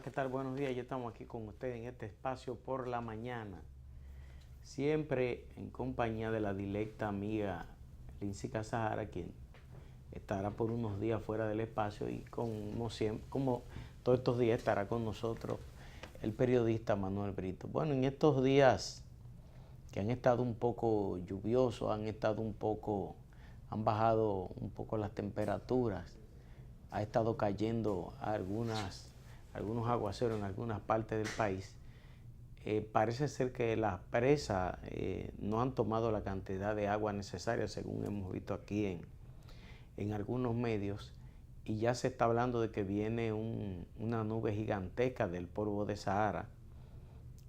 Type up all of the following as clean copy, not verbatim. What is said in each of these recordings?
¿qué tal? Buenos días. Ya estamos aquí con ustedes en este espacio por la mañana. Siempre en compañía de la directa amiga Lindsay Casajara, quien estará por unos días fuera del espacio y como todos estos días estará con nosotros el periodista Manuel Brito. Bueno, en estos días que han estado un poco lluviosos, han bajado un poco las temperaturas, ha estado cayendo algunos aguaceros en algunas partes del país. Parece ser que las presas no han tomado la cantidad de agua necesaria, según hemos visto aquí en algunos medios, y ya se está hablando de que viene una nube gigantesca del polvo de Sahara,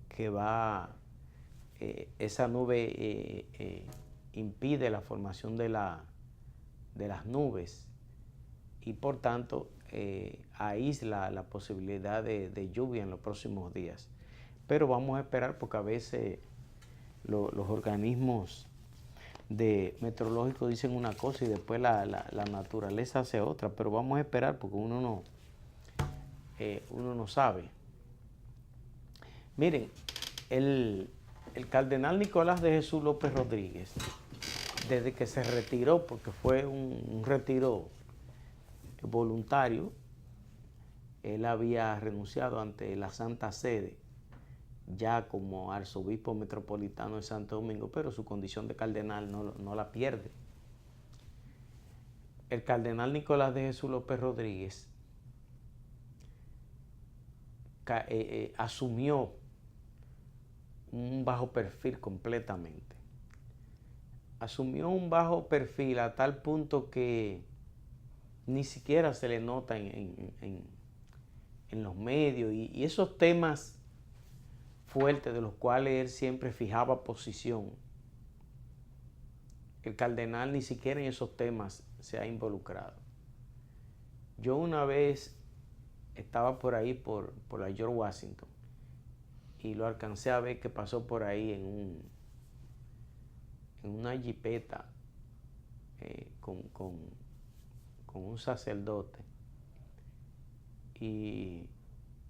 que esa nube impide la formación de las nubes y por tanto aísla la posibilidad de lluvia en los próximos días. Pero vamos a esperar porque a veces los organismos meteorológicos dicen una cosa y después la naturaleza hace otra, pero vamos a esperar porque uno no sabe. Miren, el cardenal Nicolás de Jesús López Rodríguez, desde que se retiró, porque fue un retiro voluntario, él había renunciado ante la Santa Sede ya como arzobispo metropolitano de Santo Domingo, pero su condición de cardenal no la pierde. El cardenal Nicolás de Jesús López Rodríguez asumió un bajo perfil completamente. Asumió un bajo perfil a tal punto que ni siquiera se le nota en los medios y esos temas fuertes de los cuales él siempre fijaba posición. El cardenal ni siquiera en esos temas se ha involucrado. Yo una vez estaba por ahí por la George Washington y lo alcancé a ver que pasó por ahí en una jipeta con un sacerdote y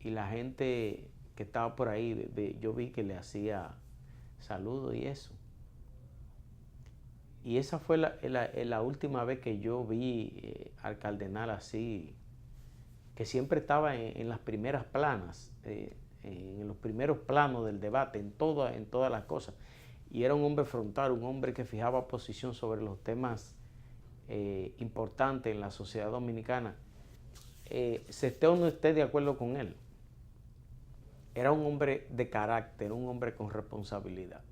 la gente que estaba por ahí, yo vi que le hacía saludos y eso. Y esa fue la última vez que yo vi al cardenal así, que siempre estaba en las primeras planas, en los primeros planos del debate, en todas las cosas. Y era un hombre frontal, un hombre que fijaba posición sobre los temas importantes en la sociedad dominicana. Se esté o no esté de acuerdo con él. Era un hombre de carácter, un hombre con responsabilidad.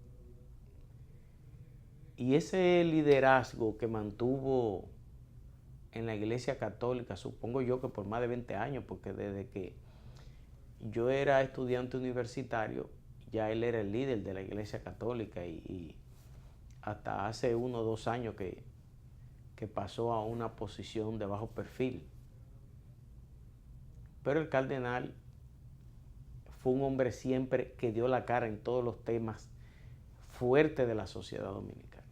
Y ese liderazgo que mantuvo en la Iglesia Católica, supongo yo que por más de 20 años, porque desde que yo era estudiante universitario, ya él era el líder de la Iglesia Católica y hasta hace 1 o 2 años que pasó a una posición de bajo perfil. Pero el cardenal fue un hombre siempre que dio la cara en todos los temas fuertes de la sociedad dominicana.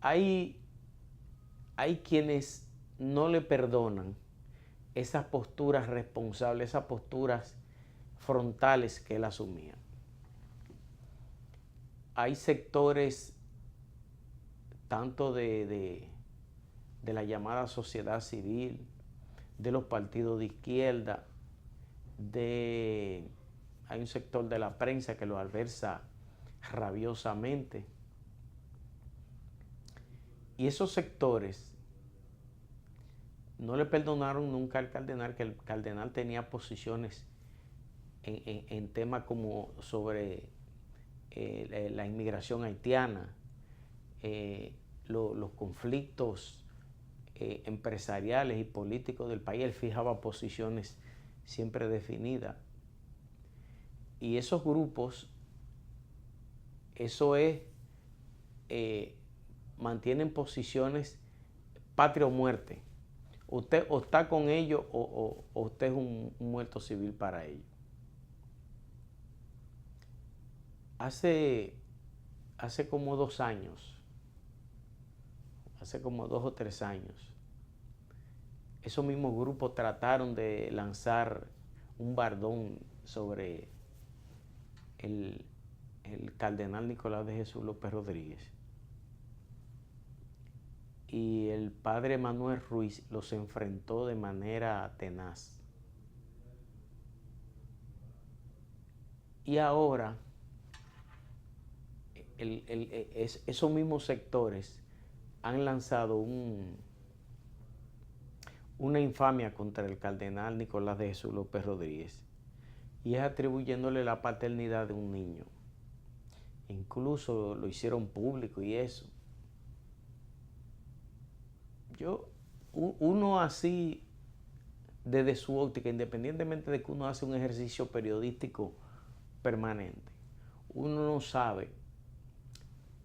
Hay quienes no le perdonan esas posturas responsables, esas posturas frontales que él asumía. Hay sectores tanto de la llamada sociedad civil, de los partidos de izquierda, hay un sector de la prensa que lo adversa rabiosamente. Y esos sectores no le perdonaron nunca al cardenal, que el cardenal tenía posiciones en temas como sobre la inmigración haitiana, los conflictos empresariales y políticos del país. Él fijaba posiciones siempre definidas. Y esos grupos, mantienen posiciones patria o muerte. Usted o está con ellos o usted es un muerto civil para ellos. Hace como 2 años, hace como 2 o 3 años, esos mismos grupos trataron de lanzar un bardón sobre el cardenal Nicolás de Jesús López Rodríguez. Y el padre Manuel Ruiz los enfrentó de manera tenaz. Y ahora esos mismos sectores han lanzado una infamia contra el cardenal Nicolás de Jesús López Rodríguez, y es atribuyéndole la paternidad de un niño. Incluso lo hicieron público y eso. Uno así, desde su óptica, independientemente de que uno hace un ejercicio periodístico permanente, uno no sabe,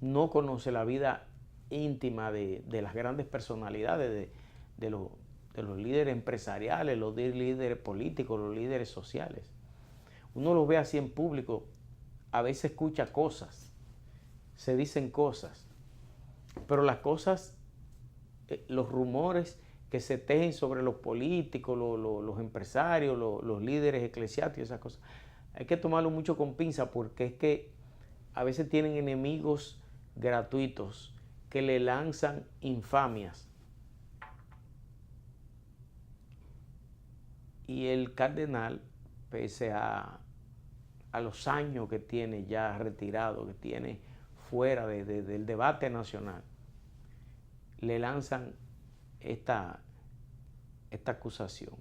no conoce la vida íntima de las grandes personalidades, de los líderes empresariales, los líderes políticos, los líderes sociales. Uno los ve así en público, a veces escucha cosas, se dicen cosas, pero las cosas, los rumores que se tejen sobre los políticos, los empresarios, los líderes eclesiásticos, esas cosas, hay que tomarlo mucho con pinza, porque es que a veces tienen enemigos gratuitos que le lanzan infamias. Y el cardenal, pese a los años que tiene ya retirado, que tiene fuera del debate nacional, le lanzan esta acusación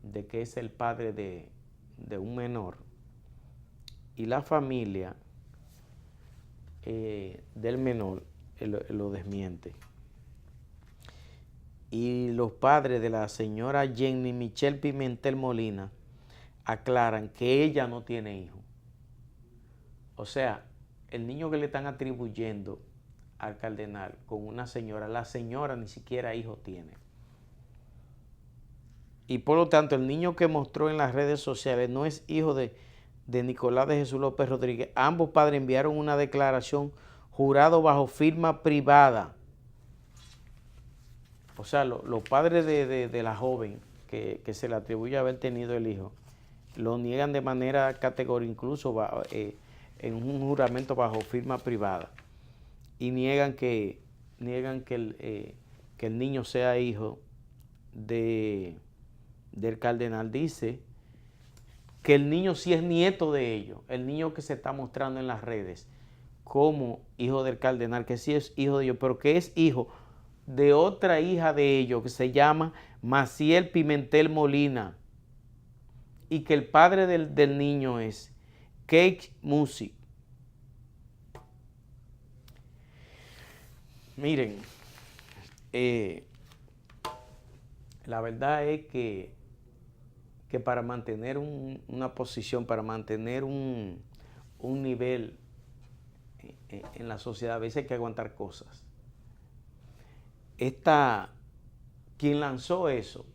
de que es el padre de un menor, y la familia del menor lo desmiente. Y los padres de la señora Jenny Michelle Pimentel Molina aclaran que ella no tiene hijo. O sea, el niño que le están atribuyendo al cardenal con una señora, la señora ni siquiera hijo tiene. Y por lo tanto, el niño que mostró en las redes sociales no es hijo de Nicolás de Jesús López Rodríguez. Ambos padres enviaron una declaración jurado bajo firma privada. O sea, los padres de la joven que se le atribuye haber tenido el hijo, lo niegan de manera categórica, incluso en un juramento bajo firma privada. Y niegan que el niño sea hijo del cardenal. Dice que el niño sí es nieto de ellos, el niño que se está mostrando en las redes como hijo del cardenal, que sí es hijo de ellos, pero que es hijo de otra hija de ellos que se llama Maciel Pimentel Molina, y que el padre del niño es Cake Music. Miren, la verdad es que para mantener una posición, para mantener un nivel en la sociedad, a veces hay que aguantar cosas. Quien lanzó esa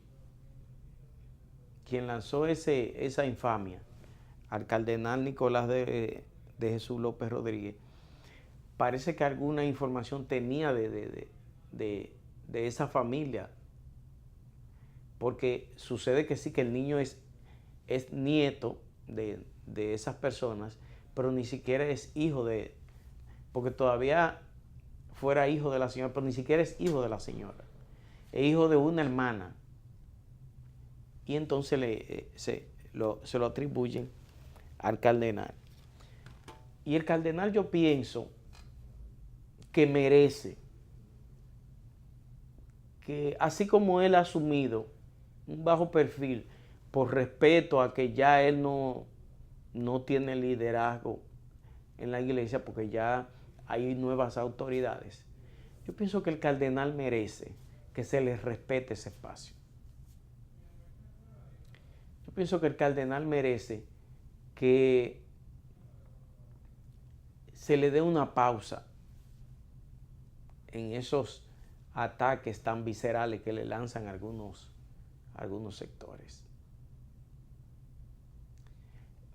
infamia al cardenal Nicolás de Jesús López Rodríguez, parece que alguna información tenía de esa familia, porque sucede que sí, que el niño es nieto de esas personas, pero ni siquiera es hijo porque todavía fuera hijo de la señora, pero ni siquiera es hijo de la señora, es hijo de una hermana, y entonces se lo atribuyen al cardenal. Y el cardenal, yo pienso que merece que, así como él ha asumido un bajo perfil por respeto a que ya él no tiene liderazgo en la iglesia, porque ya hay nuevas autoridades, yo pienso que el cardenal merece que se le respete ese espacio. Yo pienso que el cardenal merece que se le dé una pausa en esos ataques tan viscerales que le lanzan algunos sectores.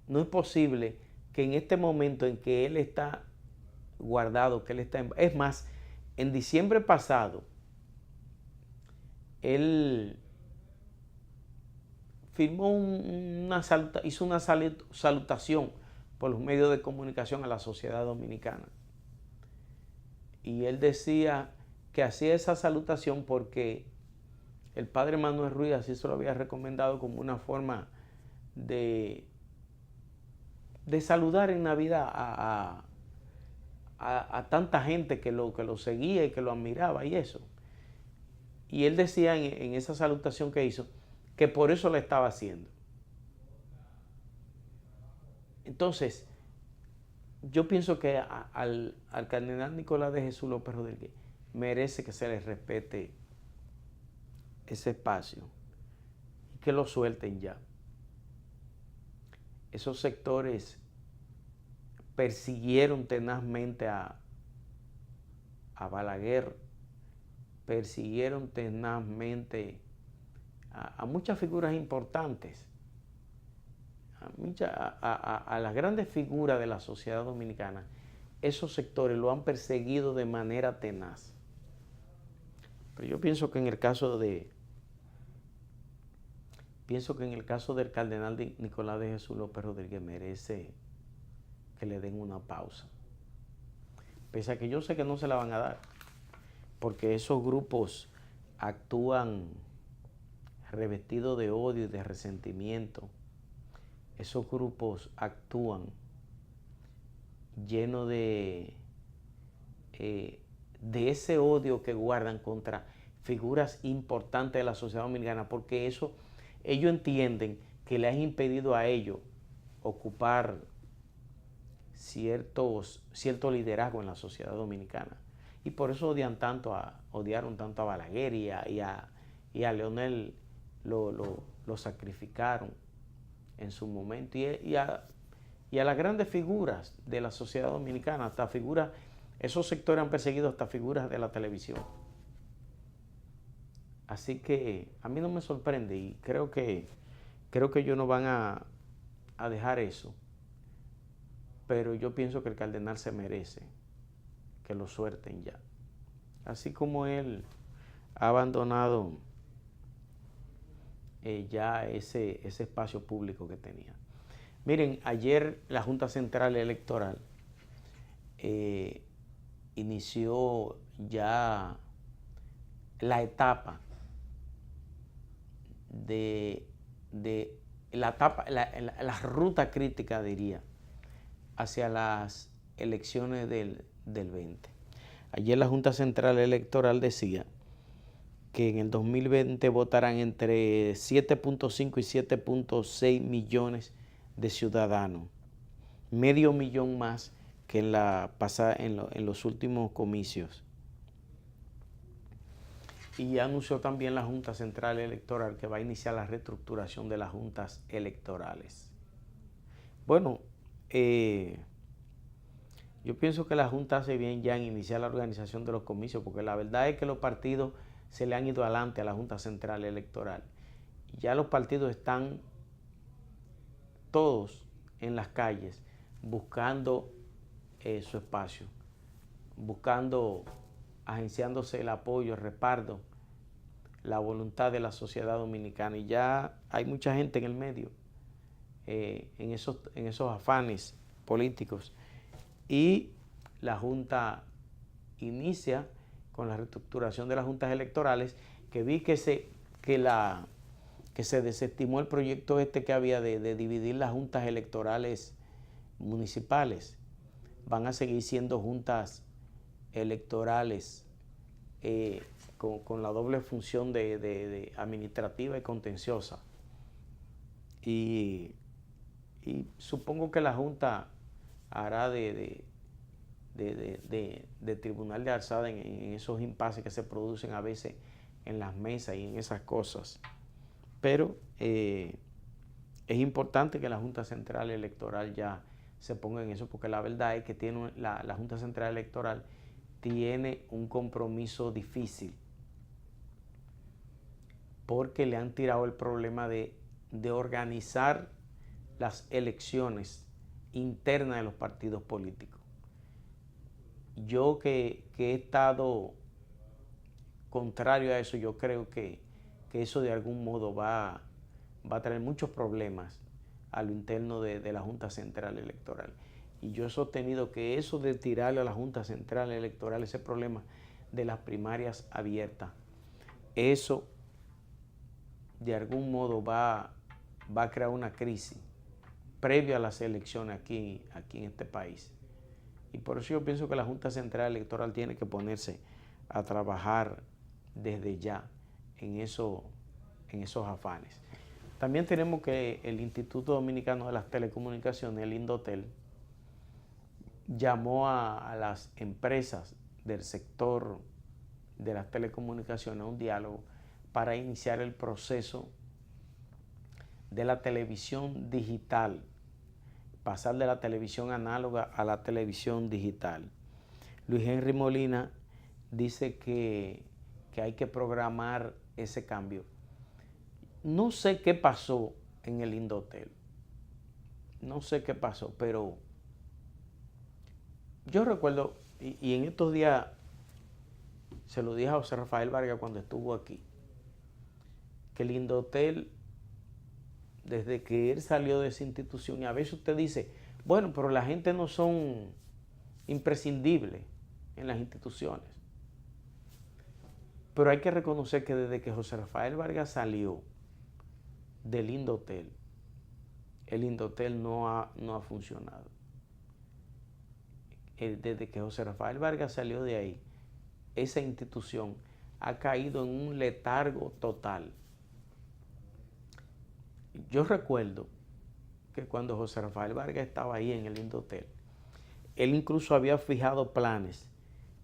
No es posible que en este momento en que él está guardado, que él está es más, en diciembre pasado, él hizo una salutación por los medios de comunicación a la sociedad dominicana. Y él decía que hacía esa salutación porque el padre Manuel Ruiz así se lo había recomendado como una forma de saludar en Navidad a tanta gente que lo seguía y que lo admiraba y eso. Y él decía en esa salutación que hizo que por eso lo estaba haciendo. Entonces, yo pienso que al cardenal Nicolás de Jesús López Rodríguez merece que se le respete ese espacio y que lo suelten ya. Esos sectores persiguieron tenazmente a Balaguer, persiguieron tenazmente a muchas figuras importantes, a las grandes figuras de la sociedad dominicana. Esos sectores lo han perseguido de manera tenaz. Pero yo pienso que en el caso del cardenal Nicolás de Jesús López Rodríguez merece que le den una pausa. Pese a que yo sé que no se la van a dar, porque esos grupos actúan revestidos de odio y de resentimiento. Esos grupos actúan llenos de ese odio que guardan contra figuras importantes de la sociedad dominicana, porque ellos entienden que le han impedido a ellos ocupar cierto liderazgo en la sociedad dominicana. Y por eso odiaron tanto a Balaguer y a Leonel lo sacrificaron en su momento. Y a las grandes figuras de la sociedad dominicana, esos sectores han perseguido hasta figuras de la televisión. Así que a mí no me sorprende y creo que ellos no van a dejar eso. Pero yo pienso que el cardenal se merece que lo suelten ya. Así como él ha abandonado ya ese espacio público que tenía. Miren, ayer la Junta Central Electoral inició ya la etapa la ruta crítica, diría, hacia las elecciones del 20. Ayer la Junta Central Electoral decía que en el 2020 votarán entre 7.5 y 7.6 millones de ciudadanos, medio millón más que en los últimos comicios. Y anunció también la Junta Central Electoral que va a iniciar la reestructuración de las juntas electorales. Bueno, yo pienso que la Junta hace bien ya en iniciar la organización de los comicios, porque la verdad es que los partidos se le han ido adelante a la Junta Central Electoral. Ya los partidos están todos en las calles buscando su espacio, agenciándose el apoyo, el respaldo, la voluntad de la sociedad dominicana. Y ya hay mucha gente en el medio, en esos afanes políticos. Y la Junta inicia con la reestructuración de las juntas electorales, que vi que se desestimó el proyecto que había de dividir las juntas electorales municipales. Van a seguir siendo juntas electorales con la doble función de administrativa y contenciosa. Y supongo que la Junta hará de tribunal de alzada en esos impases que se producen a veces en las mesas y en esas cosas. Pero es importante que la Junta Central Electoral ya se ponga en eso, porque la verdad es que la Junta Central Electoral tiene un compromiso difícil, porque le han tirado el problema de organizar las elecciones internas de los partidos políticos. Yo que he estado contrario a eso, yo creo que eso de algún modo va va a traer muchos problemas a lo interno de la Junta Central Electoral. Y yo he sostenido que eso de tirarle a la Junta Central Electoral ese problema de las primarias abiertas, eso de algún modo va a crear una crisis previa a las elecciones aquí en este país. Y por eso yo pienso que la Junta Central Electoral tiene que ponerse a trabajar desde ya en esos afanes. También tenemos que el Instituto Dominicano de las Telecomunicaciones, el Indotel, llamó a las empresas del sector de las telecomunicaciones a un diálogo para iniciar el proceso de la televisión digital, pasar de la televisión análoga a la televisión digital. Luis Henry Molina dice que hay que programar ese cambio. No sé qué pasó en el Indotel, no sé qué pasó, pero yo recuerdo, y en estos días se lo dije a José Rafael Vargas cuando estuvo aquí, que el Indotel, desde que él salió de esa institución, y a veces usted dice, bueno, pero la gente no son imprescindibles en las instituciones. Pero hay que reconocer que desde que José Rafael Vargas salió del Indotel, el Indotel no ha funcionado. Desde que José Rafael Vargas salió de ahí, esa institución ha caído en un letargo total. Yo recuerdo que cuando José Rafael Vargas estaba ahí en el Indotel, él incluso había fijado planes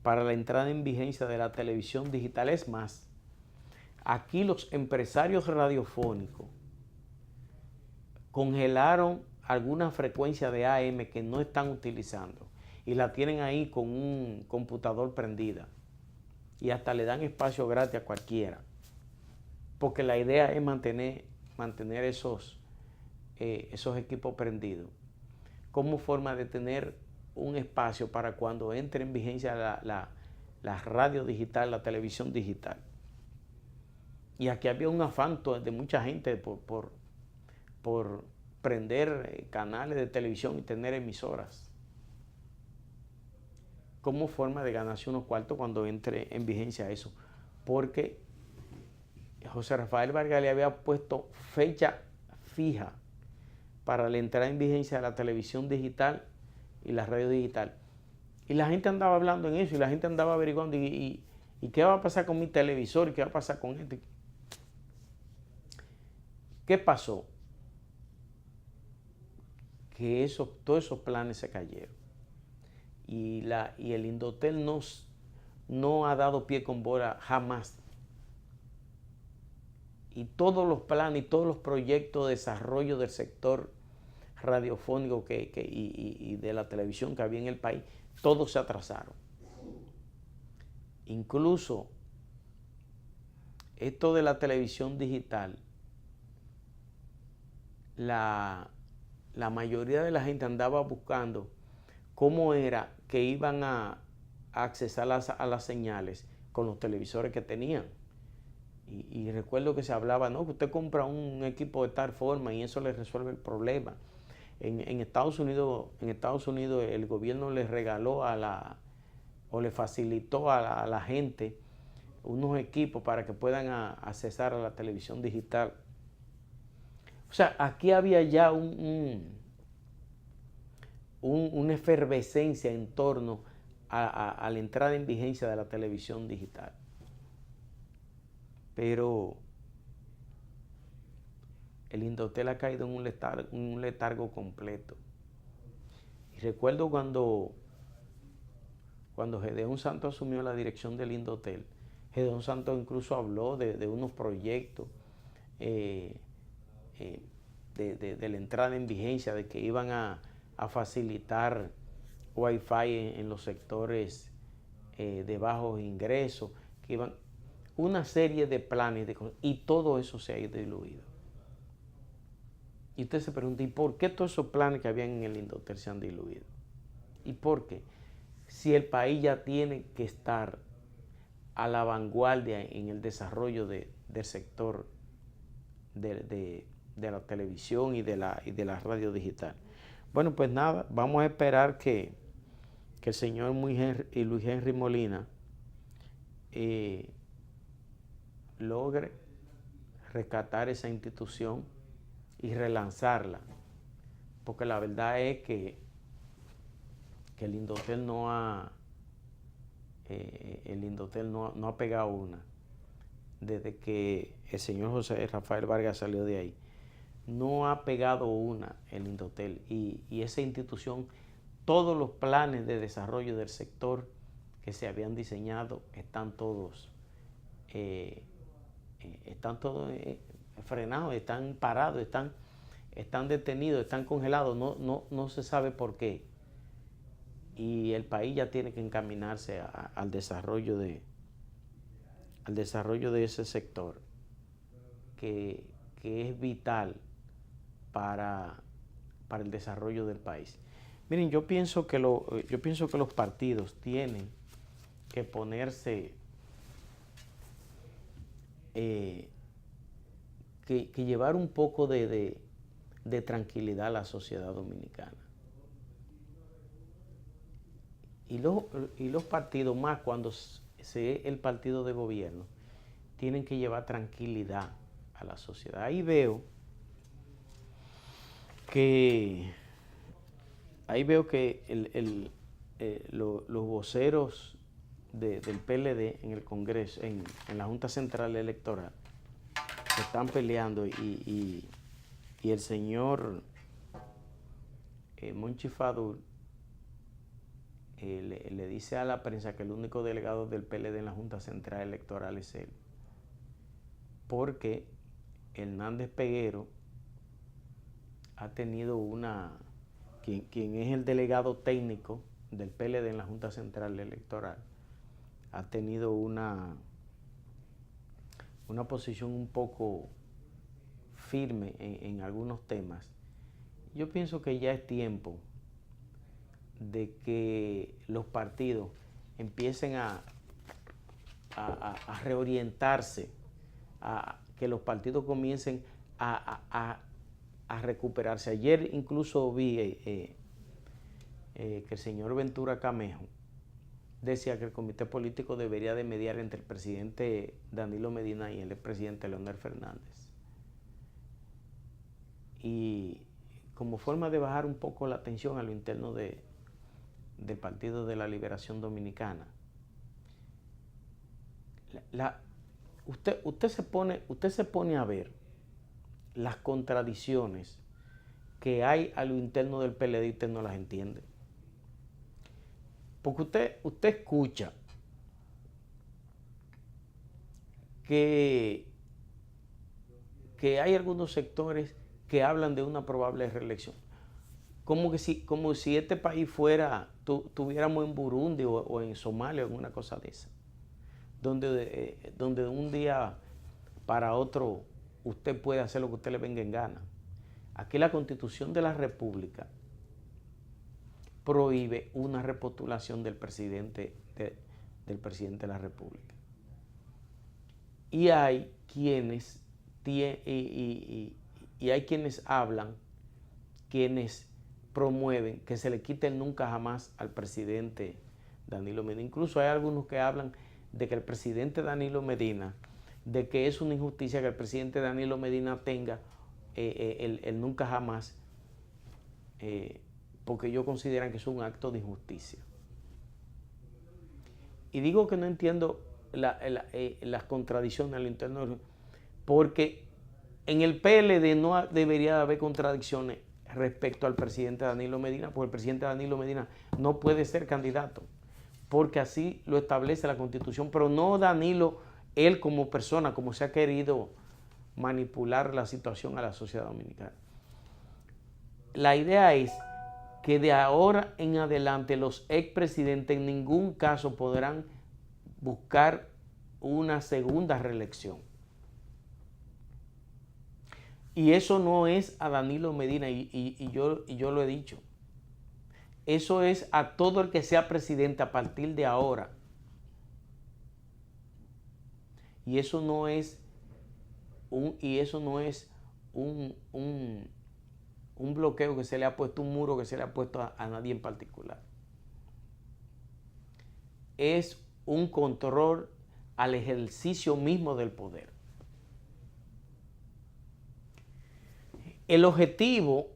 para la entrada en vigencia de la televisión digital. Es más, aquí los empresarios radiofónicos congelaron alguna frecuencia de AM que no están utilizando y la tienen ahí con un computador prendida y hasta le dan espacio gratis a cualquiera, porque la idea es mantener esos equipos prendidos como forma de tener un espacio para cuando entre en vigencia la radio digital, la televisión digital. Y aquí había un afán de mucha gente por prender canales de televisión y tener emisoras como forma de ganarse unos cuartos cuando entre en vigencia eso, porque José Rafael Vargas le había puesto fecha fija para la entrada en vigencia de la televisión digital y la radio digital. Y la gente andaba hablando en eso, y la gente andaba averiguando, y qué va a pasar con mi televisor, y qué va a pasar con esto. ¿Qué pasó? Que todos esos planes se cayeron. Y el Indotel no ha dado pie con bola jamás. Y todos los planes y todos los proyectos de desarrollo del sector radiofónico y de la televisión que había en el país, todos se atrasaron. Incluso esto de la televisión digital, la mayoría de la gente andaba buscando cómo era que iban a accesar a las señales con los televisores que tenían. Y recuerdo que se hablaba, no, que usted compra un equipo de tal forma y eso le resuelve el problema. En Estados Unidos el gobierno le regaló o le facilitó a la gente unos equipos para que puedan accesar a la televisión digital. O sea, aquí había ya una efervescencia en torno a la entrada en vigencia de la televisión digital. Pero el Indotel ha caído en un letargo completo. Y recuerdo cuando Gedeón Santos asumió la dirección del Indotel, Gedeón Santos incluso habló de unos proyectos de la entrada en vigencia, de que iban a facilitar Wi-Fi en los sectores de bajos ingresos, que iban una serie de planes y todo eso se ha ido diluido. Y usted se pregunta, ¿y por qué todos esos planes que habían en el Indotel se han diluido? ¿Y por qué? Si el país ya tiene que estar a la vanguardia en el desarrollo del sector de la televisión y de la radio digital. Bueno, pues nada, vamos a esperar que el señor Luis Henry Molina logre rescatar esa institución y relanzarla, porque la verdad es que el Indotel no ha pegado una desde que el señor José Rafael Vargas salió de ahí. No ha pegado una el Indotel, y esa institución, todos los planes de desarrollo del sector que se habían diseñado están todos frenados, están parados, están detenidos, están congelados, no se sabe por qué. Y el país ya tiene que encaminarse al desarrollo de ese sector que es vital para el desarrollo del país. Miren, yo pienso que los partidos tienen que ponerse, que llevar un poco de tranquilidad a la sociedad dominicana. Y los partidos, más cuando sea el partido de gobierno, tienen que llevar tranquilidad a la sociedad. Ahí veo que los voceros del PLD en el Congreso, en la Junta Central Electoral, se están peleando, y el señor Monchi Fadul le dice a la prensa que el único delegado del PLD en la Junta Central Electoral es él, porque Hernández Peguero ha tenido quien es el delegado técnico del PLD en la Junta Central Electoral, ha tenido una posición un poco firme en algunos temas. Yo pienso que ya es tiempo de que los partidos empiecen a reorientarse, que los partidos comiencen a recuperarse. Ayer incluso vi que el señor Ventura Camejo decía que el comité político debería de mediar entre el presidente Danilo Medina y el expresidente Leonel Fernández. Y como forma de bajar un poco la tensión a lo interno del Partido de la Liberación Dominicana. Usted se pone a ver las contradicciones que hay a lo interno del PLD y usted no las entiende. Porque usted escucha que hay algunos sectores que hablan de una probable reelección. Como si este país tuviéramos en Burundi o en Somalia o en una cosa de esa, donde un día para otro usted puede hacer lo que usted le venga en gana. Aquí la Constitución de la República prohíbe una repostulación del presidente de la República. Y hay quienes hablan, quienes promueven que se le quite el nunca jamás al presidente Danilo Medina. Incluso hay algunos que hablan de que el presidente Danilo Medina, de que es una injusticia que el presidente Danilo Medina tenga el nunca jamás, porque ellos consideran que es un acto de injusticia. Y digo que no entiendo las contradicciones al interno, porque en el PLD no debería haber contradicciones respecto al presidente Danilo Medina, porque el presidente Danilo Medina no puede ser candidato, porque así lo establece la Constitución, pero no Danilo, él como persona, como se ha querido manipular la situación a la sociedad dominicana. La idea es que de ahora en adelante los expresidentes en ningún caso podrán buscar una segunda reelección. Y eso no es a Danilo Medina, y yo lo he dicho. Eso es a todo el que sea presidente a partir de ahora. Y eso no es un bloqueo que se le ha puesto, un muro que se le ha puesto a nadie en particular. Es un control al ejercicio mismo del poder. El objetivo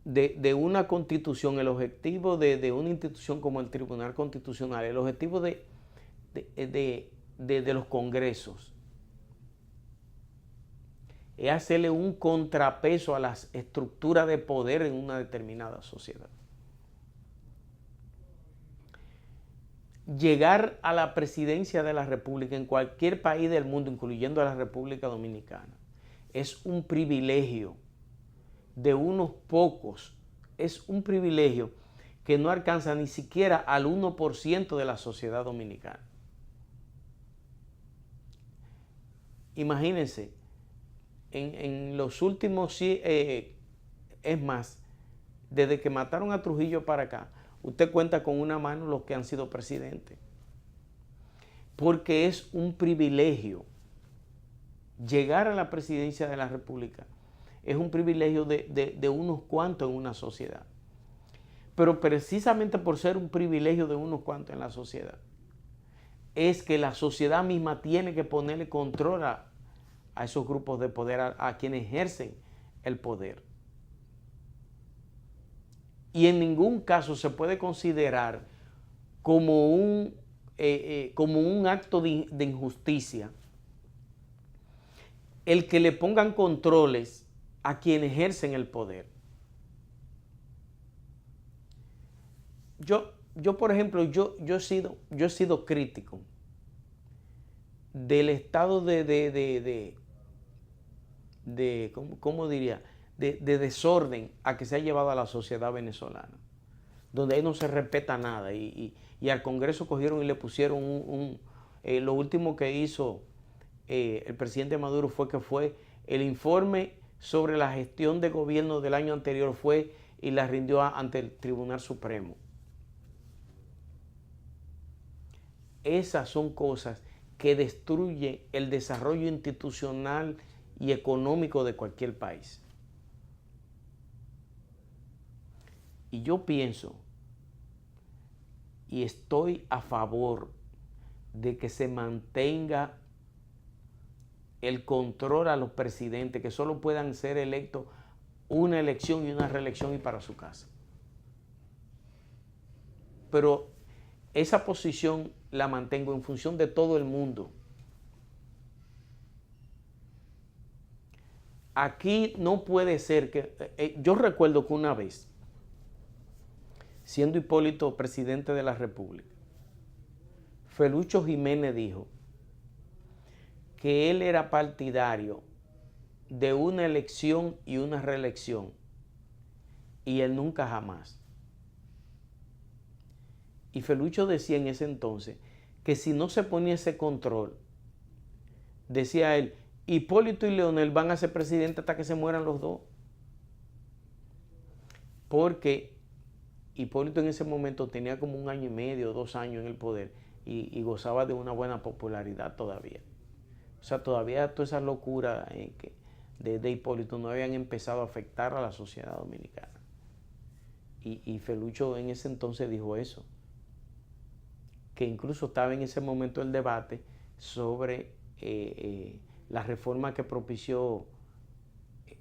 de una constitución, el objetivo de una institución como el Tribunal Constitucional, el objetivo de los congresos es hacerle un contrapeso a las estructuras de poder en una determinada sociedad. Llegar a la presidencia de la República en cualquier país del mundo, incluyendo a la República Dominicana, es un privilegio de unos pocos, es un privilegio que no alcanza ni siquiera al 1% de la sociedad dominicana. Imagínense, en los últimos, es más, desde que mataron a Trujillo para acá, usted cuenta con una mano los que han sido presidentes. Porque es un privilegio. Llegar a la presidencia de la República es un privilegio de unos cuantos en una sociedad. Pero precisamente por ser un privilegio de unos cuantos en la sociedad, es que la sociedad misma tiene que ponerle control a esos grupos de poder, a quienes ejercen el poder. Y en ningún caso se puede considerar como un acto de injusticia el que le pongan controles a quienes ejercen el poder. Yo por ejemplo, yo he sido crítico del estado ¿cómo diría? De desorden a que se ha llevado a la sociedad venezolana, donde ahí no se respeta nada y al Congreso cogieron y le pusieron lo último que hizo el presidente Maduro fue el informe sobre la gestión de gobierno del año anterior fue y la rindió ante el Tribunal Supremo. Esas son cosas que destruyen el desarrollo institucional y económico de cualquier país. Y yo pienso y estoy a favor de que se mantenga el control a los presidentes, que solo puedan ser electos una elección y una reelección y para su casa. Pero esa posición la mantengo en función de todo el mundo. Aquí no puede ser que... yo recuerdo que una vez, siendo Hipólito presidente de la República, Felucho Jiménez dijo que él era partidario de una elección y una reelección, y él nunca jamás. Y Felucho decía en ese entonces que si no se ponía ese control, decía él, Hipólito y Leonel van a ser presidentes hasta que se mueran los dos. Porque Hipólito en ese momento tenía como 1 año y medio, 2 años en el poder y gozaba de una buena popularidad todavía. O sea, todavía toda esa locura de Hipólito no habían empezado a afectar a la sociedad dominicana. Y Felucho en ese entonces dijo eso, que incluso estaba en ese momento el debate sobre la reforma que propició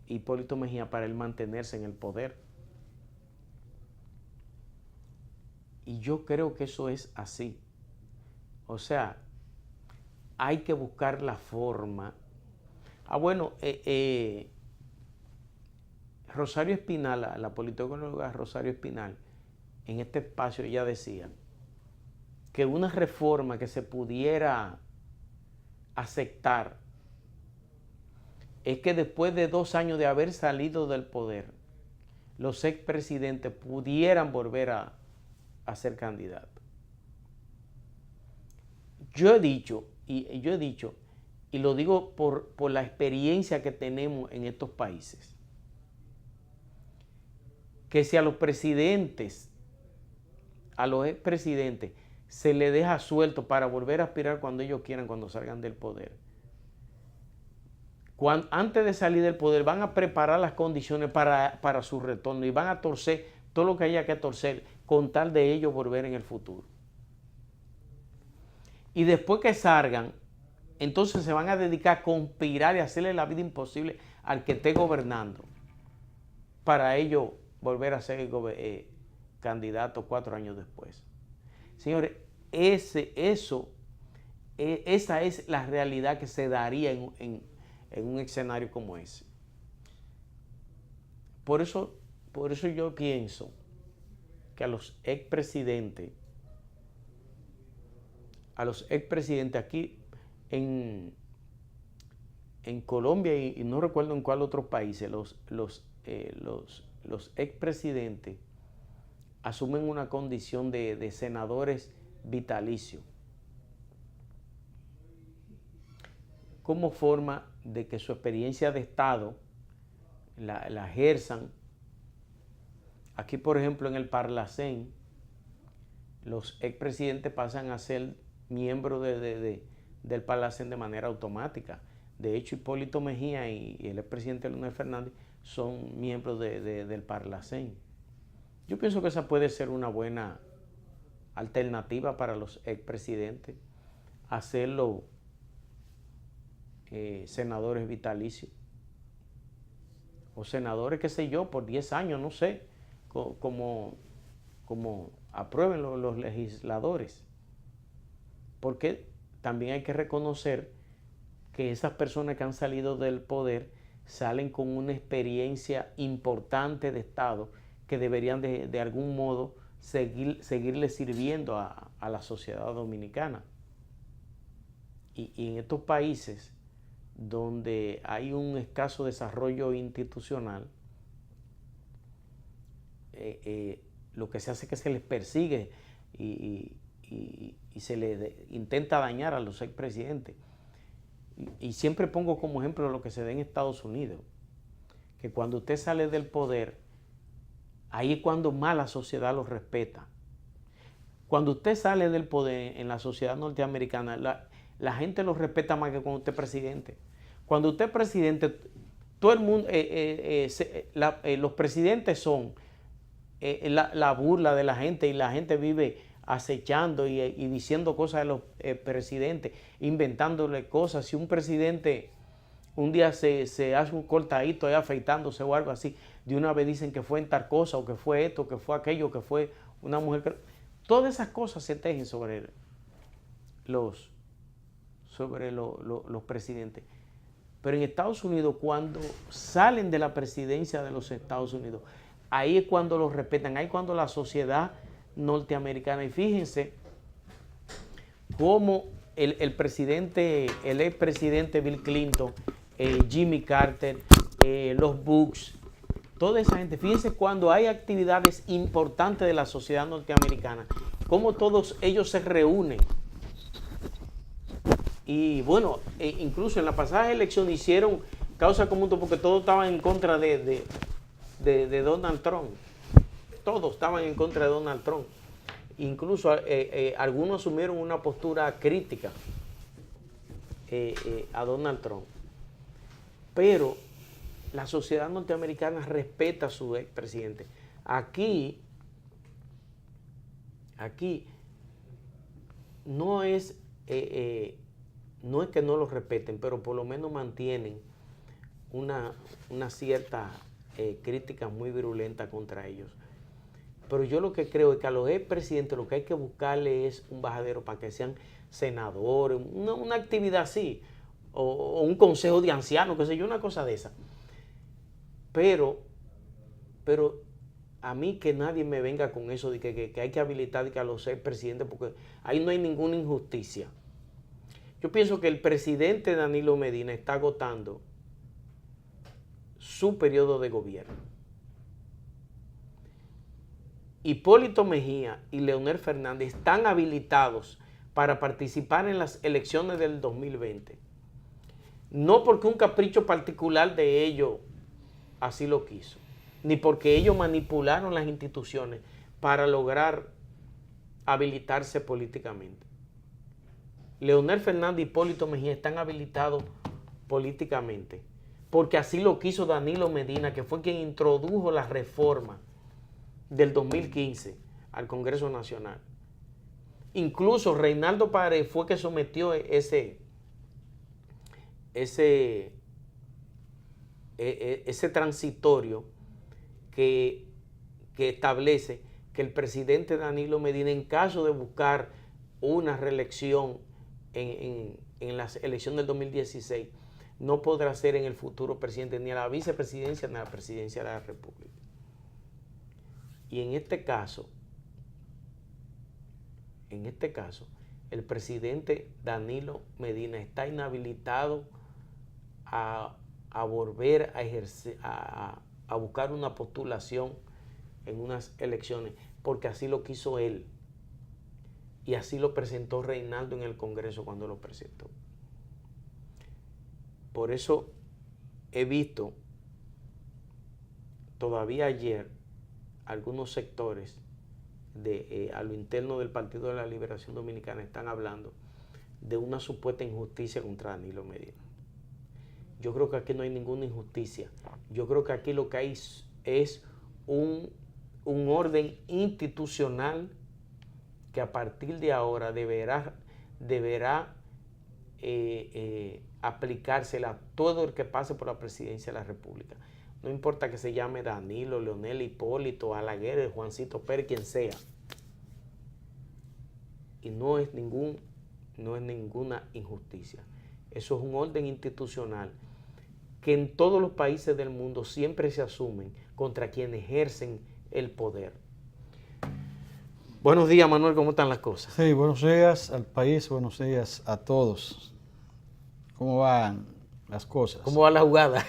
Hipólito Mejía para él mantenerse en el poder. Y yo creo que eso es así. O sea, hay que buscar la forma. Bueno, Rosario Espinal, la politóloga Rosario Espinal, en este espacio ella decía que una reforma que se pudiera aceptar es que después de 2 años de haber salido del poder, los expresidentes pudieran volver a ser candidatos. Yo he dicho, y lo digo por la experiencia que tenemos en estos países, que si a los presidentes, a los expresidentes, se les deja suelto para volver a aspirar cuando ellos quieran, cuando salgan del poder, antes de salir del poder, van a preparar las condiciones para su retorno y van a torcer todo lo que haya que torcer con tal de ellos volver en el futuro. Y después que salgan, entonces se van a dedicar a conspirar y a hacerle la vida imposible al que esté gobernando para ellos volver a ser candidato 4 años después. Señores, esa es la realidad que se daría en un escenario como ese. Por eso yo pienso que a los expresidentes aquí en Colombia y no recuerdo en cuál otro país, los expresidentes asumen una condición de senadores vitalicios como forma de que su experiencia de Estado la ejerzan. Aquí, por ejemplo, en el Parlacén, los expresidentes pasan a ser miembros del Parlacén de manera automática. De hecho, Hipólito Mejía y el expresidente Leonel Fernández son miembros del Parlacén. Yo pienso que esa puede ser una buena alternativa para los expresidentes, hacerlo senadores vitalicios o senadores, qué sé yo, por 10 años, no sé, como aprueben los legisladores. Porque también hay que reconocer que esas personas que han salido del poder salen con una experiencia importante de Estado que deberían de algún modo seguirle sirviendo a la sociedad dominicana. Y en estos países donde hay un escaso desarrollo institucional, lo que se hace es que se les persigue y se les intenta dañar a los expresidentes. Y siempre pongo como ejemplo lo que se da en Estados Unidos, que cuando usted sale del poder, ahí es cuando más la sociedad los respeta. Cuando usted sale del poder en la sociedad norteamericana, la gente los respeta más que cuando usted es presidente. Cuando usted es presidente, todo el mundo, los presidentes son la burla de la gente y la gente vive acechando y diciendo cosas de los presidentes, inventándole cosas. Si un presidente un día se hace un cortadito ahí afeitándose o algo así, de una vez dicen que fue en tal cosa, o que fue esto, que fue aquello, que fue una mujer. Todas esas cosas se tejen sobre los presidentes. Pero en Estados Unidos, cuando salen de la presidencia de los Estados Unidos, ahí es cuando los respetan, ahí es cuando la sociedad norteamericana. Y fíjense cómo el expresidente Bill Clinton, Jimmy Carter, los Bush, toda esa gente, fíjense cuando hay actividades importantes de la sociedad norteamericana, cómo todos ellos se reúnen. Y bueno, incluso en la pasada elección hicieron causa común porque todos estaban en contra de Donald Trump. Todos estaban en contra de Donald Trump. Incluso algunos asumieron una postura crítica a Donald Trump. Pero la sociedad norteamericana respeta a su expresidente. Aquí no es que no los respeten, pero por lo menos mantienen una cierta crítica muy virulenta contra ellos. Pero yo lo que creo es que a los expresidentes lo que hay que buscarle es un bajadero para que sean senadores, una actividad así, o un consejo de ancianos, qué sé yo, una cosa de esa. Pero a mí que nadie me venga con eso de que hay que habilitar a los expresidentes, porque ahí no hay ninguna injusticia. Yo pienso que el presidente Danilo Medina está agotando su periodo de gobierno. Hipólito Mejía y Leonel Fernández están habilitados para participar en las elecciones del 2020. No porque un capricho particular de ellos así lo quiso, ni porque ellos manipularon las instituciones para lograr habilitarse políticamente. Leonel Fernández y Hipólito Mejía están habilitados políticamente, porque así lo quiso Danilo Medina, que fue quien introdujo la reforma del 2015 al Congreso Nacional. Incluso Reinaldo Pared fue que sometió ese transitorio que establece que el presidente Danilo Medina, en caso de buscar una reelección en la elección del 2016, no podrá ser en el futuro presidente ni a la vicepresidencia ni a la presidencia de la República. Y en este caso, el presidente Danilo Medina está inhabilitado a volver a ejercer, a buscar una postulación en unas elecciones, porque así lo quiso él. Y así lo presentó Reinaldo en el Congreso cuando lo presentó. Por eso he visto todavía ayer algunos sectores a lo interno del Partido de la Liberación Dominicana están hablando de una supuesta injusticia contra Danilo Medina. Yo creo que aquí no hay ninguna injusticia. Yo creo que aquí lo que hay es un orden institucional que a partir de ahora deberá aplicársela a todo el que pase por la presidencia de la República. No importa que se llame Danilo, Leonel, Hipólito, Alaguer, Juancito Pérez, quien sea. Y no es ninguna injusticia. Eso es un orden institucional que en todos los países del mundo siempre se asumen contra quienes ejercen el poder. Buenos días, Manuel, ¿cómo están las cosas? Sí, buenos días al país, buenos días a todos. ¿Cómo van las cosas? ¿Cómo va la jugada?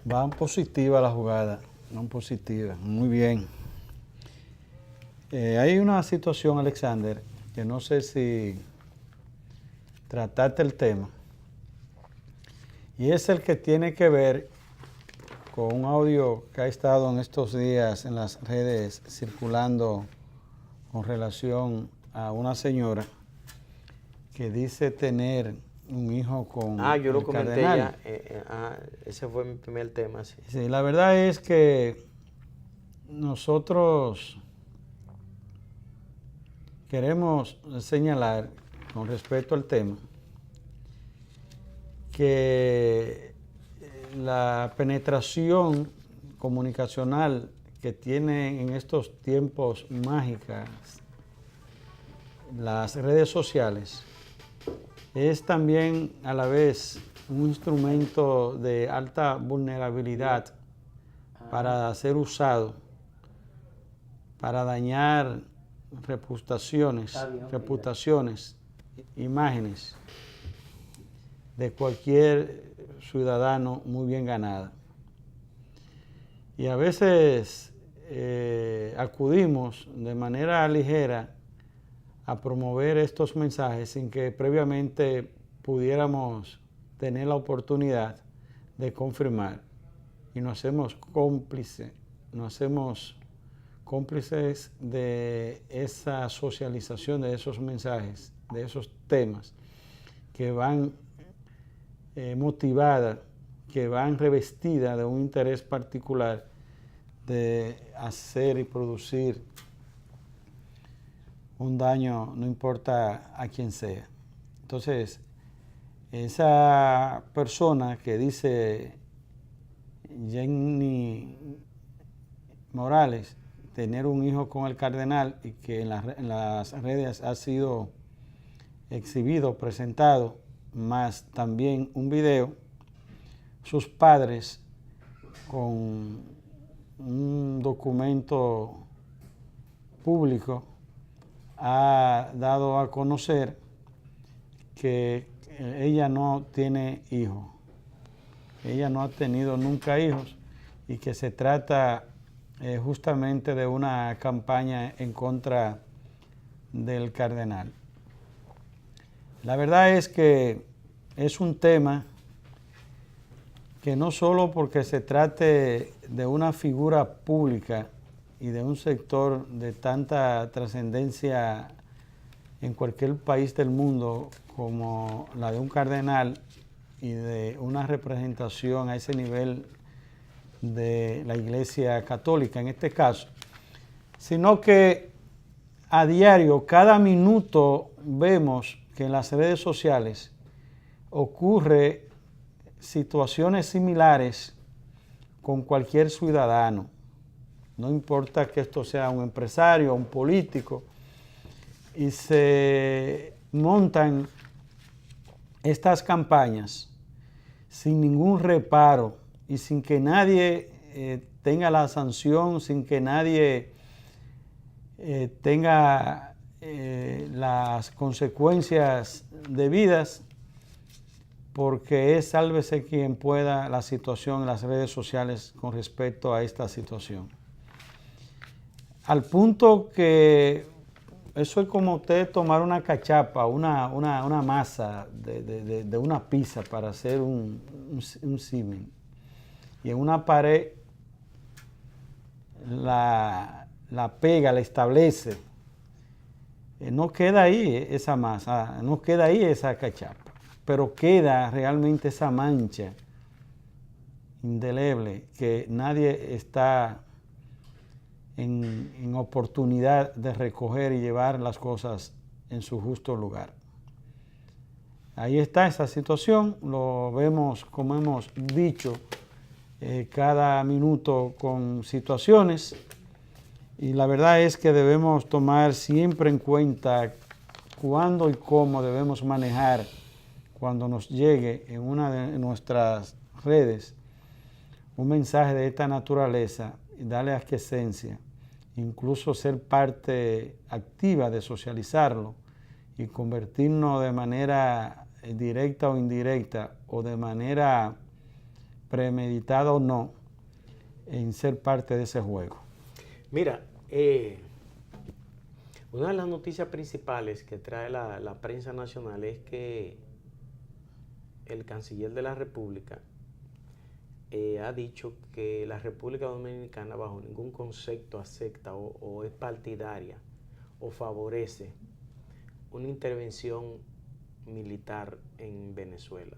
Van positiva la jugada, van positiva, muy bien. Hay una situación, Alexander, que no sé si trataste el tema, y es el que tiene que ver con un audio que ha estado en estos días en las redes circulando con relación a una señora que dice tener un hijo con yo lo el comenté cardenal. ya. Ese fue mi primer tema. Sí. Sí, la verdad es que nosotros queremos señalar con respecto al tema que la penetración comunicacional que tiene en estos tiempos mágicas las redes sociales es también a la vez un instrumento de alta vulnerabilidad para ser usado para dañar reputaciones, imágenes de cualquier ciudadano muy bien ganada. Y a veces acudimos de manera ligera a promover estos mensajes sin que previamente pudiéramos tener la oportunidad de confirmar, y nos hacemos cómplices de esa socialización de esos mensajes, de esos temas que van motivadas, que van revestidas de un interés particular de hacer y producir un daño, no importa a quién sea. Entonces, esa persona que dice Jenny Morales tener un hijo con el cardenal y que en las redes ha sido exhibido, presentado, más también un video, sus padres con un documento público ha dado a conocer que ella no tiene hijos, ella no ha tenido nunca hijos y que se trata justamente de una campaña en contra del cardenal. La verdad es que es un tema que no solo porque se trate de una figura pública y de un sector de tanta trascendencia en cualquier país del mundo como la de un cardenal y de una representación a ese nivel de la Iglesia Católica en este caso, sino que a diario, cada minuto, vemos que en las redes sociales ocurre situaciones similares con cualquier ciudadano. No importa que esto sea un empresario o un político, y se montan estas campañas sin ningún reparo y sin que nadie tenga la sanción, sin que nadie tenga las consecuencias debidas, porque es sálvese quien pueda la situación en las redes sociales con respecto a esta situación. Al punto que eso es como usted tomar una cachapa, una masa de una pizza para hacer un símil, y en una pared la pega, la establece. No queda ahí esa masa, no queda ahí esa cachapa, pero queda realmente esa mancha indeleble que nadie está en oportunidad de recoger y llevar las cosas en su justo lugar. Ahí está esa situación, lo vemos, como hemos dicho, cada minuto con situaciones, y la verdad es que debemos tomar siempre en cuenta cuándo y cómo debemos manejar cuando nos llegue en una de nuestras redes un mensaje de esta naturaleza y darle aquiescencia, incluso ser parte activa de socializarlo y convertirnos de manera directa o indirecta, o de manera premeditada o no, en ser parte de ese juego. Mira, una de las noticias principales que trae la prensa nacional es que el canciller de la República ha dicho que la República Dominicana bajo ningún concepto acepta o es partidaria o favorece una intervención militar en Venezuela.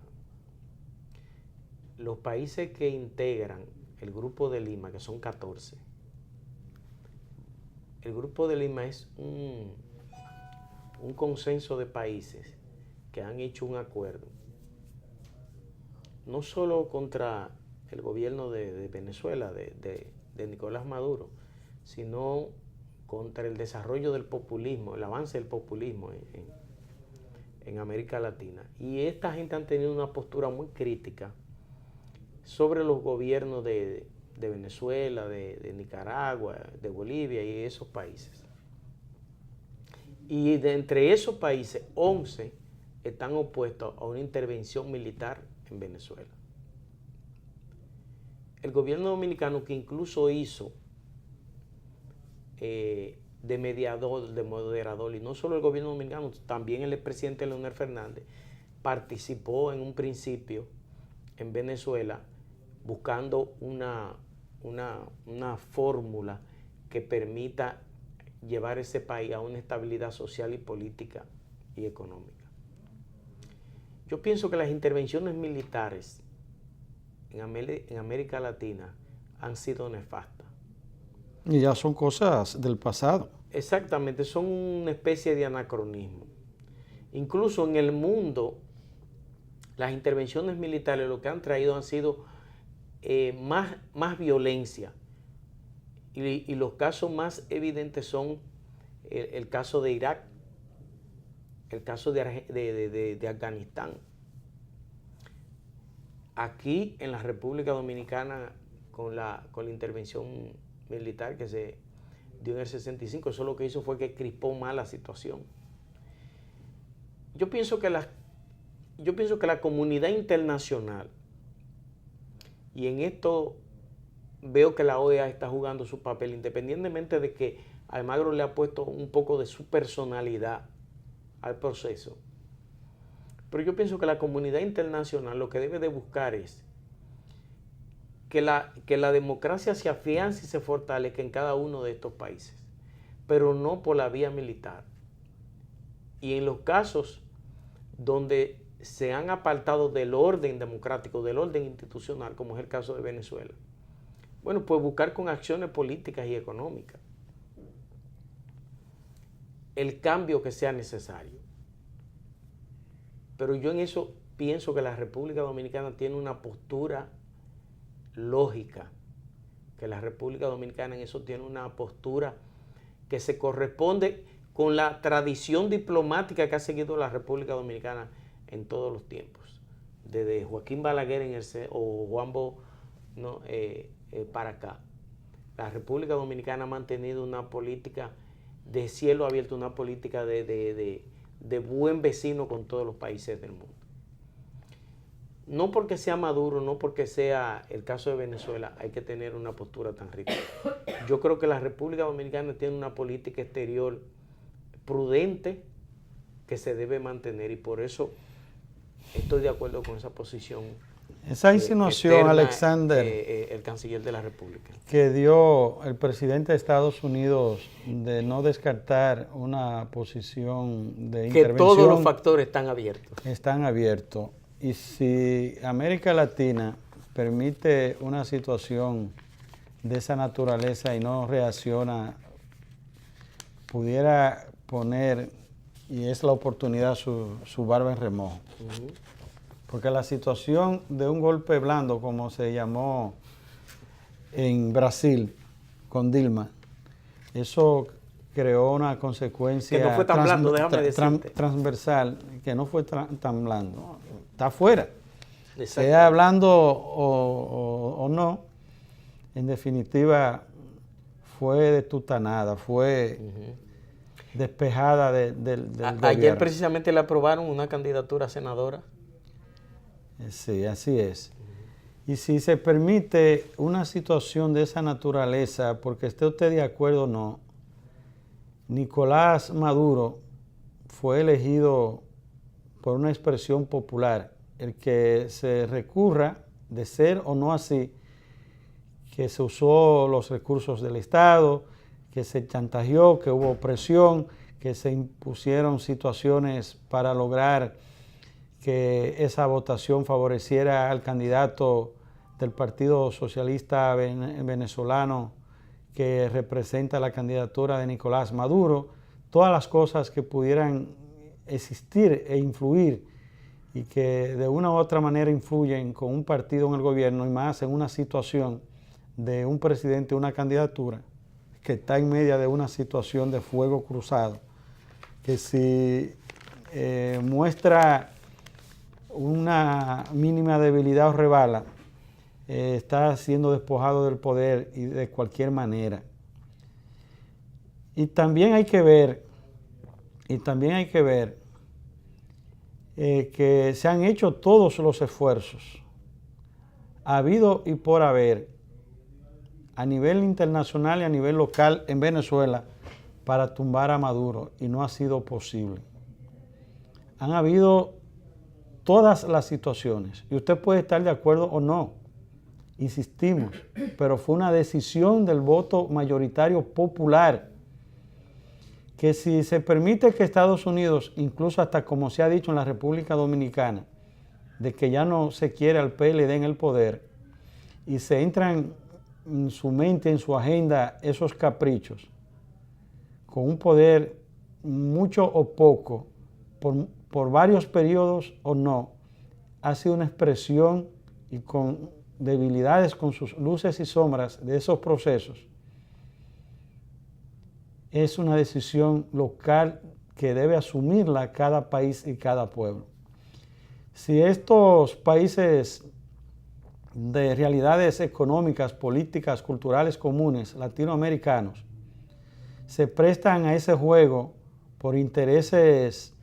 Los países que integran el Grupo de Lima, que son 14, el Grupo de Lima es un consenso de países que han hecho un acuerdo, no solo contra el gobierno de Venezuela, de Nicolás Maduro, sino contra el desarrollo del populismo, el avance del populismo en América Latina. Y esta gente han tenido una postura muy crítica sobre los gobiernos de Venezuela, de Nicaragua, de Bolivia y esos países. Y de entre esos países, 11 están opuestos a una intervención militar en Venezuela. El gobierno dominicano, que incluso hizo de mediador, de moderador, y no solo el gobierno dominicano, también el expresidente Leonel Fernández participó en un principio en Venezuela buscando una fórmula que permita llevar ese país a una estabilidad social y política y económica. Yo pienso que las intervenciones militares en América Latina han sido nefastas. Y ya son cosas del pasado. Exactamente, son una especie de anacronismo. Incluso en el mundo, las intervenciones militares lo que han traído han sido más violencia. Y los casos más evidentes son el caso de Irak, el caso de Afganistán. Aquí en la República Dominicana, con la intervención militar que se dio en el 65, eso lo que hizo fue que crispó más la situación. Yo pienso que la comunidad internacional, y en esto veo que la OEA está jugando su papel, independientemente de que Almagro le ha puesto un poco de su personalidad al proceso. Pero yo pienso que la comunidad internacional lo que debe de buscar es que la democracia se afiance y se fortalezca en cada uno de estos países, pero no por la vía militar. Y en los casos donde se han apartado del orden democrático, del orden institucional, como es el caso de Venezuela, bueno, pues buscar con acciones políticas y económicas el cambio que sea necesario. Pero yo en eso pienso que la República Dominicana tiene una postura lógica, que la República Dominicana en eso tiene una postura que se corresponde con la tradición diplomática que ha seguido la República Dominicana en todos los tiempos, desde Joaquín Balaguer o Juan Bo, ¿no? Para acá. La República Dominicana ha mantenido una política de cielo abierto, una política de buen vecino con todos los países del mundo. No porque sea Maduro, no porque sea el caso de Venezuela, hay que tener una postura tan rígida. Yo creo que la República Dominicana tiene una política exterior prudente que se debe mantener, y por eso estoy de acuerdo con esa posición. Esa insinuación, externa, Alexander, el canciller de la República, que dio el presidente de Estados Unidos de no descartar una posición de intervención, que todos los factores están abiertos. Están abiertos. Y si América Latina permite una situación de esa naturaleza y no reacciona, pudiera poner, y es la oportunidad, su barba en remojo. Porque la situación de un golpe blando, como se llamó en Brasil con Dilma, eso creó una consecuencia que no fue tan blando, déjame decirte, transversal, que no fue tan blando. Está afuera, sea blando o no, en definitiva fue detutanada, fue despejada del gobierno. Ayer precisamente le aprobaron una candidatura a senadora. Sí, así es. Y si se permite una situación de esa naturaleza, porque esté usted de acuerdo o no, Nicolás Maduro fue elegido por una expresión popular. El que se recurra, de ser o no así, que se usó los recursos del Estado, que se chantajeó, que hubo presión, que se impusieron situaciones para lograr que esa votación favoreciera al candidato del Partido Socialista Venezolano que representa la candidatura de Nicolás Maduro, todas las cosas que pudieran existir e influir y que de una u otra manera influyen con un partido en el gobierno, y más en una situación de un presidente, una candidatura que está en medio de una situación de fuego cruzado, que si muestra una mínima debilidad o rebala, está siendo despojado del poder y de cualquier manera. Y también hay que ver, que se han hecho todos los esfuerzos, habido y por haber, a nivel internacional y a nivel local en Venezuela, para tumbar a Maduro, y no ha sido posible. Han habido todas las situaciones, y usted puede estar de acuerdo o no, insistimos, pero fue una decisión del voto mayoritario popular, que si se permite que Estados Unidos, incluso hasta como se ha dicho en la República Dominicana, de que ya no se quiere al PLD en el poder, y se entran en su mente, en su agenda, esos caprichos, con un poder mucho o poco, por varios periodos o no, ha sido una expresión, y con debilidades, con sus luces y sombras de esos procesos. Es una decisión local que debe asumirla cada país y cada pueblo. Si estos países de realidades económicas, políticas, culturales comunes, latinoamericanos, se prestan a ese juego por intereses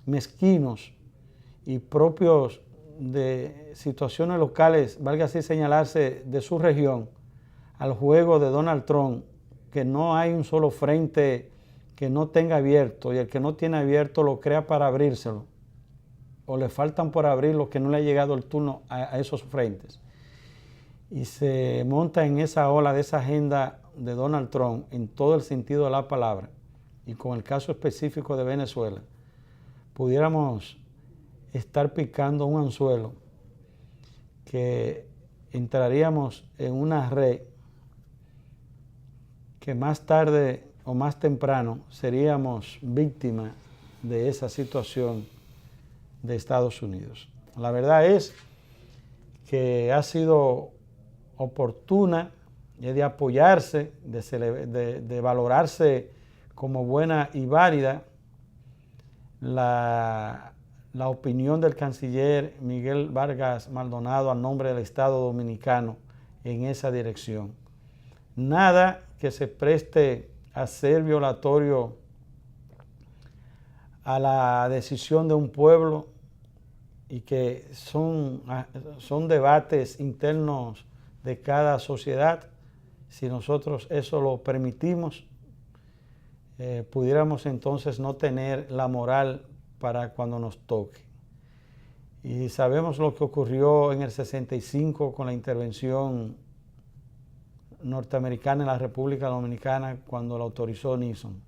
mezquinos y propios de situaciones locales, valga así señalarse, de su región, al juego de Donald Trump, que no hay un solo frente que no tenga abierto, y el que no tiene abierto lo crea para abrírselo, o le faltan por abrir lo que no le ha llegado el turno a esos frentes, y se monta en esa ola de esa agenda de Donald Trump en todo el sentido de la palabra, y con el caso específico de Venezuela, pudiéramos estar picando un anzuelo que entraríamos en una red que más tarde o más temprano seríamos víctimas de esa situación de Estados Unidos. La verdad es que ha sido oportuna y es de apoyarse, de valorarse como buena y válida la opinión del canciller Miguel Vargas Maldonado a nombre del Estado Dominicano en esa dirección. Nada que se preste a ser violatorio a la decisión de un pueblo y que son debates internos de cada sociedad. Si nosotros eso lo permitimos, pudiéramos entonces no tener la moral para cuando nos toque. Y sabemos lo que ocurrió en el 65 con la intervención norteamericana en la República Dominicana cuando la autorizó Nixon.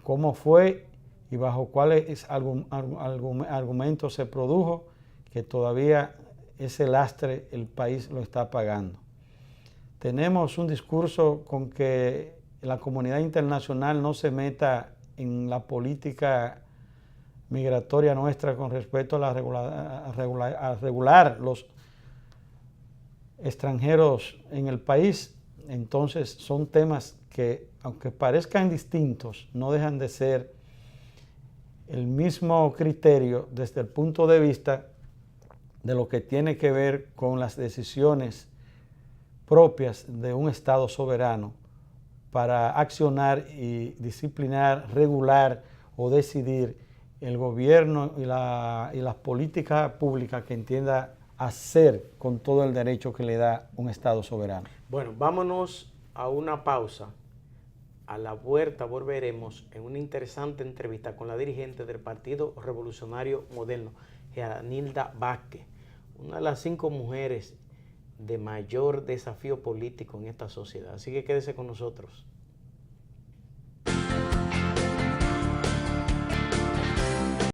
¿Cómo fue y bajo cuáles argumentos se produjo? Que todavía ese lastre el país lo está pagando. Tenemos un discurso con que la comunidad internacional no se meta en la política migratoria nuestra con respecto a regular los extranjeros en el país. Entonces son temas que, aunque parezcan distintos, no dejan de ser el mismo criterio desde el punto de vista de lo que tiene que ver con las decisiones propias de un Estado soberano para accionar y disciplinar, regular o decidir el gobierno y las políticas públicas que entienda hacer con todo el derecho que le da un Estado soberano. Bueno, vámonos a una pausa. A la vuelta volveremos en una interesante entrevista con la dirigente del Partido Revolucionario Moderno, Geranilda Vázquez, una de las 5 mujeres de mayor desafío político en esta sociedad. Así que quédese con nosotros.